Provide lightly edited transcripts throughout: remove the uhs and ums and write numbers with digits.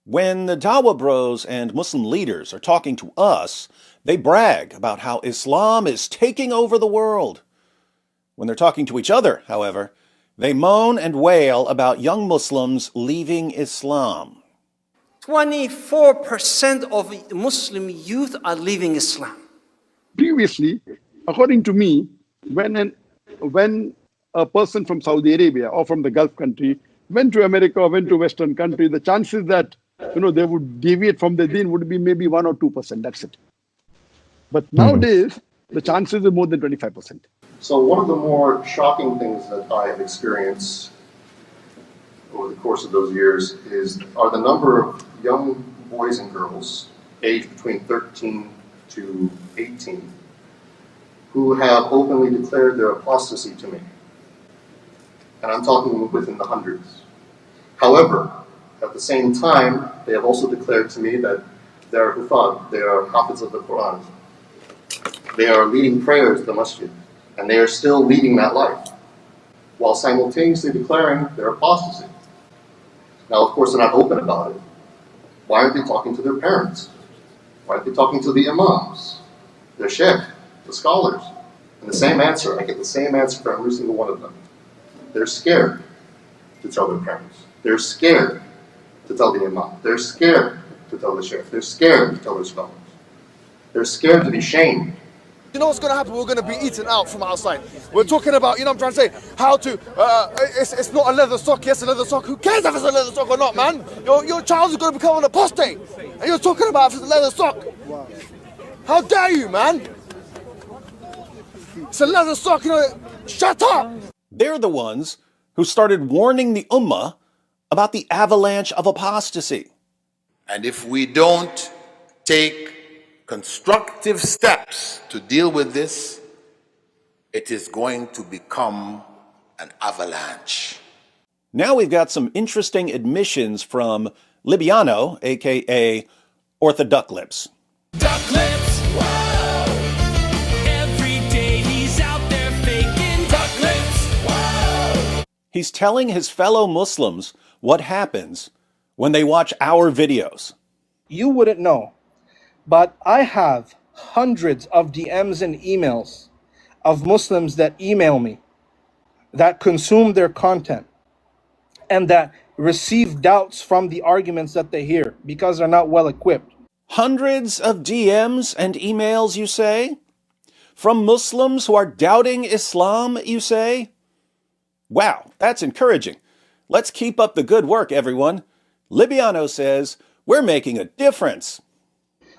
When the Dawa Bros and Muslim leaders are talking to us, they brag about how Islam is taking over the world. When they're talking to each other, however, they moan and wail about young Muslims leaving Islam. 24% of Muslim youth are leaving Islam. Previously, according to me, when a person from Saudi Arabia or from the Gulf country went to America or went to Western country, the chances that they would deviate from the deen would be maybe 1 or 2%. That's it. But nowadays, the chances are more than 25%. So one of the more shocking things that I have experienced over the course of those years are the number of young boys and girls aged between 13 to 18 who have openly declared their apostasy to me. And I'm talking within the hundreds. However, at the same time, they have also declared to me that they are hufad, they are hafiz of the Quran. They are leading prayers at the masjid, and they are still leading that life, while simultaneously declaring their apostasy. Now, of course, they're not open about it. Why aren't they talking to their parents? Why aren't they talking to the imams, their sheikh, the scholars? And the same answer, I get the same answer from every single one of them. They're scared to tell their parents. They're scared to tell the imam. They're scared to tell the sheikh. They're scared to tell their scholars. They're scared to be shamed. You know what's going to happen? We're going to be eaten out from outside. We're talking about, I'm trying to say, how to, it's not a leather sock, yes, a leather sock. Who cares if it's a leather sock or not, man? Your child is going to become an apostate. And you're talking about if it's a leather sock. How dare you, man? It's a leather sock, shut up. They're the ones who started warning the Ummah about the avalanche of apostasy. And if we don't take constructive steps to deal with this, it is going to become an avalanche. Now we've got some interesting admissions from Libyano, aka Orthoduck Lips. Duck lips, whoa! Every day he's out there faking duck lips, whoa! He's telling his fellow Muslims what happens when they watch our videos. You wouldn't know, but I have hundreds of DMs and emails of Muslims that email me, that consume their content, and that receive doubts from the arguments that they hear because they're not well equipped. Hundreds of DMs and emails, you say? From Muslims who are doubting Islam, you say? Wow, that's encouraging. Let's keep up the good work, everyone. Libyano says, we're making a difference.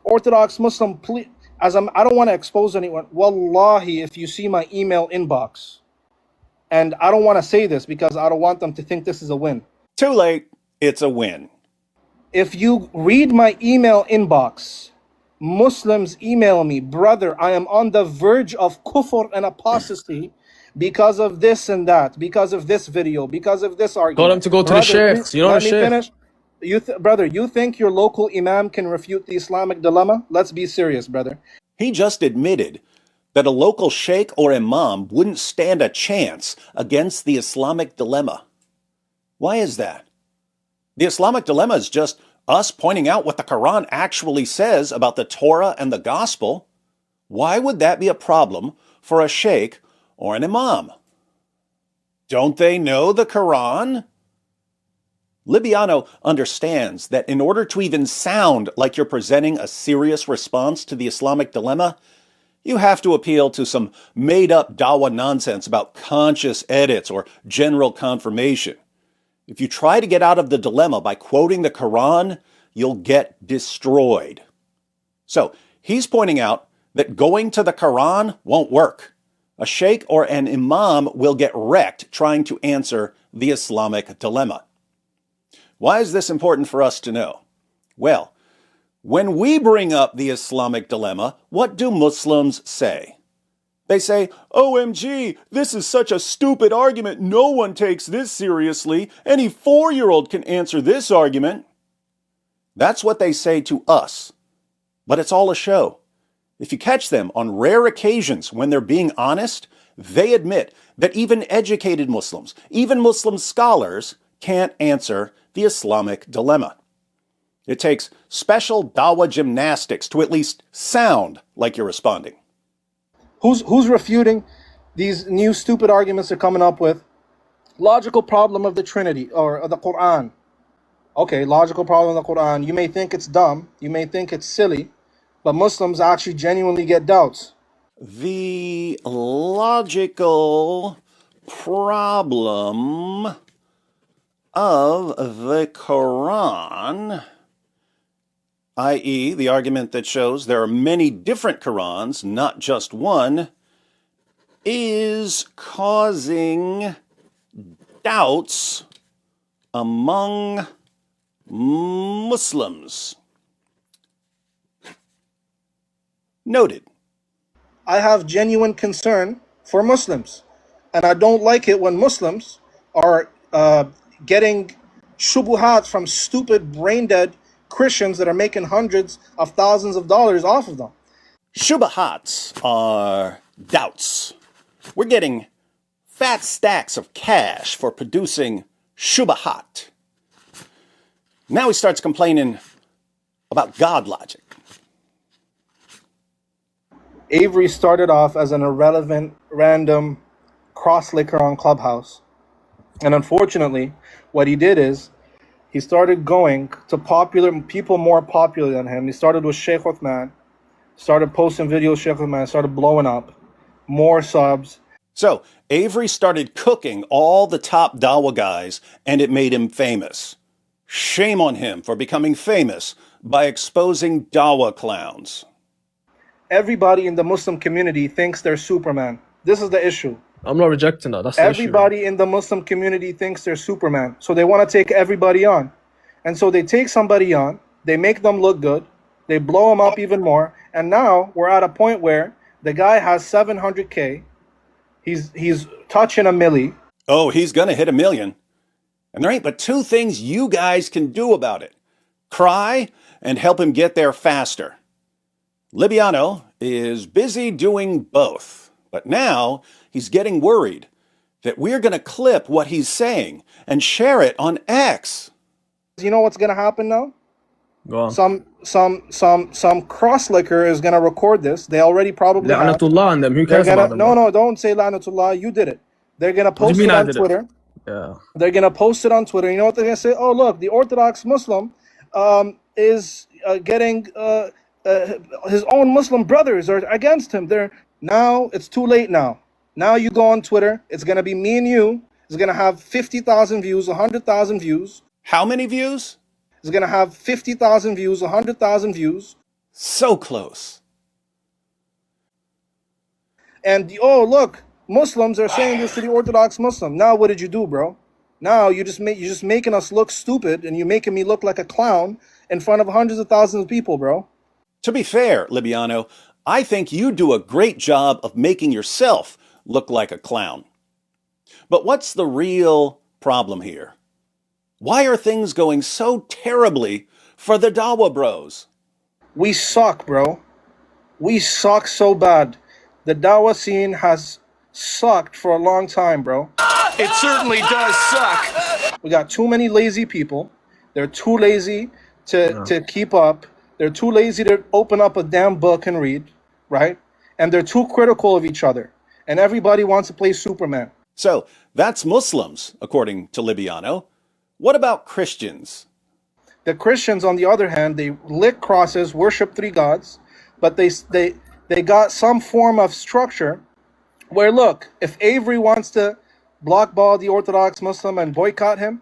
Orthodox Muslim, please, I don't want to expose anyone. Wallahi, if you see my email inbox, and I don't want to say this because I don't want them to think this is a win. Too late, it's a win. If you read my email inbox, Muslims email me, brother, I am on the verge of kufr and apostasy because of this and that, because of this video, because of this argument. Tell them to go to the sheikhs. You know the sheikh. Finish. Brother, you think your local imam can refute the Islamic dilemma? Let's be serious, brother. He just admitted that a local sheikh or imam wouldn't stand a chance against the Islamic dilemma. Why is that? The Islamic dilemma is just us pointing out what the Quran actually says about the Torah and the gospel. Why would that be a problem for a sheikh or an imam? Don't they know the Quran? Libyano understands that in order to even sound like you're presenting a serious response to the Islamic dilemma, you have to appeal to some made-up dawah nonsense about conscious edits or general confirmation. If you try to get out of the dilemma by quoting the Quran, you'll get destroyed. So he's pointing out that going to the Quran won't work. A sheikh or an imam will get wrecked trying to answer the Islamic dilemma. Why is this important for us to know? Well, when we bring up the Islamic dilemma, what do Muslims say? They say, OMG, this is such a stupid argument. No one takes this seriously. Any 4-year-old can answer this argument. That's what they say to us. But it's all a show. If you catch them on rare occasions when they're being honest, they admit that even educated Muslims, even Muslim scholars, can't answer the Islamic dilemma. It takes special dawah gymnastics to at least sound like you're responding. Who's refuting these new stupid arguments they're coming up with? Logical problem of the Trinity or of the Quran. Okay, logical problem of the Quran. You may think it's dumb, you may think it's silly, but Muslims actually genuinely get doubts. The logical problem of the Quran, i.e., the argument that shows there are many different Qurans, not just one, is causing doubts among Muslims. Noted. I have genuine concern for Muslims, and I don't like it when Muslims are getting shubuhat from stupid, brain-dead Christians that are making hundreds of thousands of dollars off of them. Shubahats are doubts. We're getting fat stacks of cash for producing shubahat. Now he starts complaining about God logic. Avery started off as an irrelevant, random cross-licker on Clubhouse. And unfortunately, what he did is he started going to popular people more popular than him. He started with Sheikh Uthman, started posting videos, Sheikh Uthman, started blowing up, more subs. So Avery started cooking all the top dawah guys, and it made him famous. Shame on him for becoming famous by exposing dawah clowns. Everybody in the Muslim community thinks they're Superman. This is the issue. I'm not rejecting that. That's the issue. Everybody in the Muslim community thinks they're Superman. So they want to take everybody on. And so they take somebody on, they make them look good, they blow them up even more, and now we're at a point where the guy has 700K, he's touching a milli. Oh, he's gonna hit 1 million. And there ain't but two things you guys can do about it. Cry and help him get there faster. Libyano is busy doing both, but now he's getting worried that we're going to clip what he's saying and share it on X. You know what's going to happen now? Go on. Some cross-licker is going to record this. They already probably have. La'natullah on them. Who cares about them? No, don't say La'natullah. You did it. They're going to post it on Twitter. Yeah. They're going to post it on Twitter. You know what they're going to say? Oh, look, the Orthodox Muslim is getting... his own Muslim brothers are against him. Now it's too late now. Now you go on Twitter. It's going to be me and you. It's going to have 50,000 views, 100,000 views. How many views? It's going to have 50,000 views, 100,000 views. So close. And, oh, look, Muslims are saying this to the Orthodox Muslim. Now what did you do, bro? Now you're just making us look stupid, and you're making me look like a clown in front of hundreds of thousands of people, bro. To be fair, Libyano, I think you do a great job of making yourself look like a clown. But what's the real problem here? Why are things going so terribly for the dawah bros? We suck, bro. We suck so bad. The dawah scene has sucked for a long time, bro. It certainly does suck. We got too many lazy people. They're too lazy to keep up. They're too lazy to open up a damn book and read, right? And they're too critical of each other. And everybody wants to play Superman. So that's Muslims, according to Libyano. What about Christians? The Christians, on the other hand, they lick crosses, worship 3 gods, but they got some form of structure where, look, if Avery wants to blockball the Orthodox Muslim and boycott him,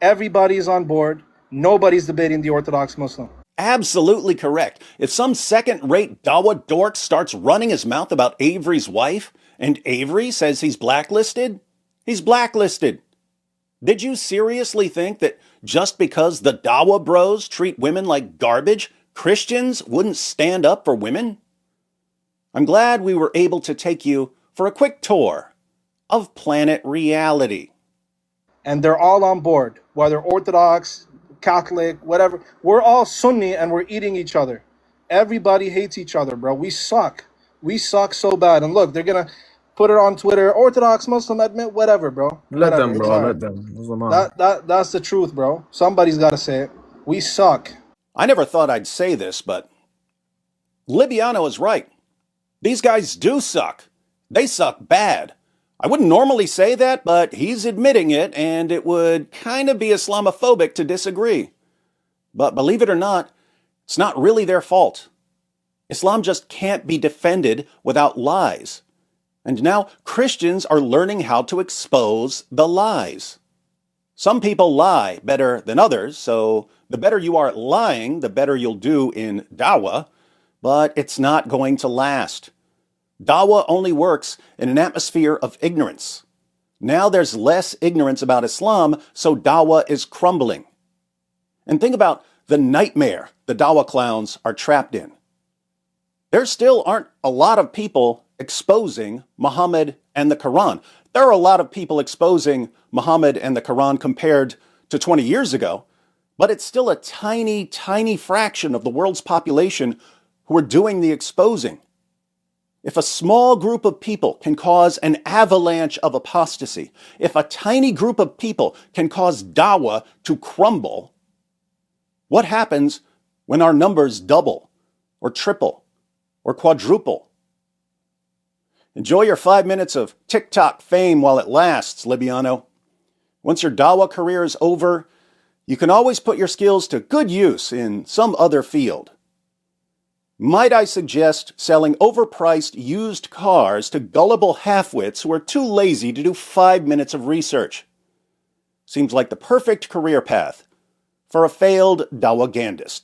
everybody's on board. Nobody's debating the Orthodox Muslim. Absolutely correct. If some second-rate dawah dork starts running his mouth about Avery's wife, and Avery says he's blacklisted, he's blacklisted. Did you seriously think that just because the dawah bros treat women like garbage, Christians wouldn't stand up for women? I'm glad we were able to take you for a quick tour of planet reality. And they're all on board, whether Orthodox, Catholic, whatever. We're all Sunni and we're eating each other. Everybody hates each other, bro. We suck. We suck so bad. And look, they're going to put it on Twitter. Orthodox, Muslim, admit, whatever, bro. Let Whatever. them, bro. Let them. That's the truth, bro. Somebody's got to say it. We suck. I never thought I'd say this, but Libyano is right. These guys do suck. They suck bad. I wouldn't normally say that, but he's admitting it, and it would kind of be Islamophobic to disagree. But believe it or not, it's not really their fault. Islam just can't be defended without lies. And now Christians are learning how to expose the lies. Some people lie better than others, so the better you are at lying, the better you'll do in dawah, but it's not going to last. Dawah only works in an atmosphere of ignorance. Now there's less ignorance about Islam, so dawah is crumbling. And think about the nightmare the dawah clowns are trapped in. There still aren't a lot of people exposing Muhammad and the Quran. There are a lot of people exposing Muhammad and the Quran compared to 20 years ago, but it's still a tiny, tiny fraction of the world's population who are doing the exposing. If a small group of people can cause an avalanche of apostasy, if a tiny group of people can cause dawah to crumble, what happens when our numbers double or triple or quadruple? Enjoy your 5 minutes of TikTok fame while it lasts, Libyano. Once your dawah career is over, you can always put your skills to good use in some other field. Might I suggest selling overpriced used cars to gullible half-wits who are too lazy to do 5 minutes of research? Seems like the perfect career path for a failed dawah-gandist.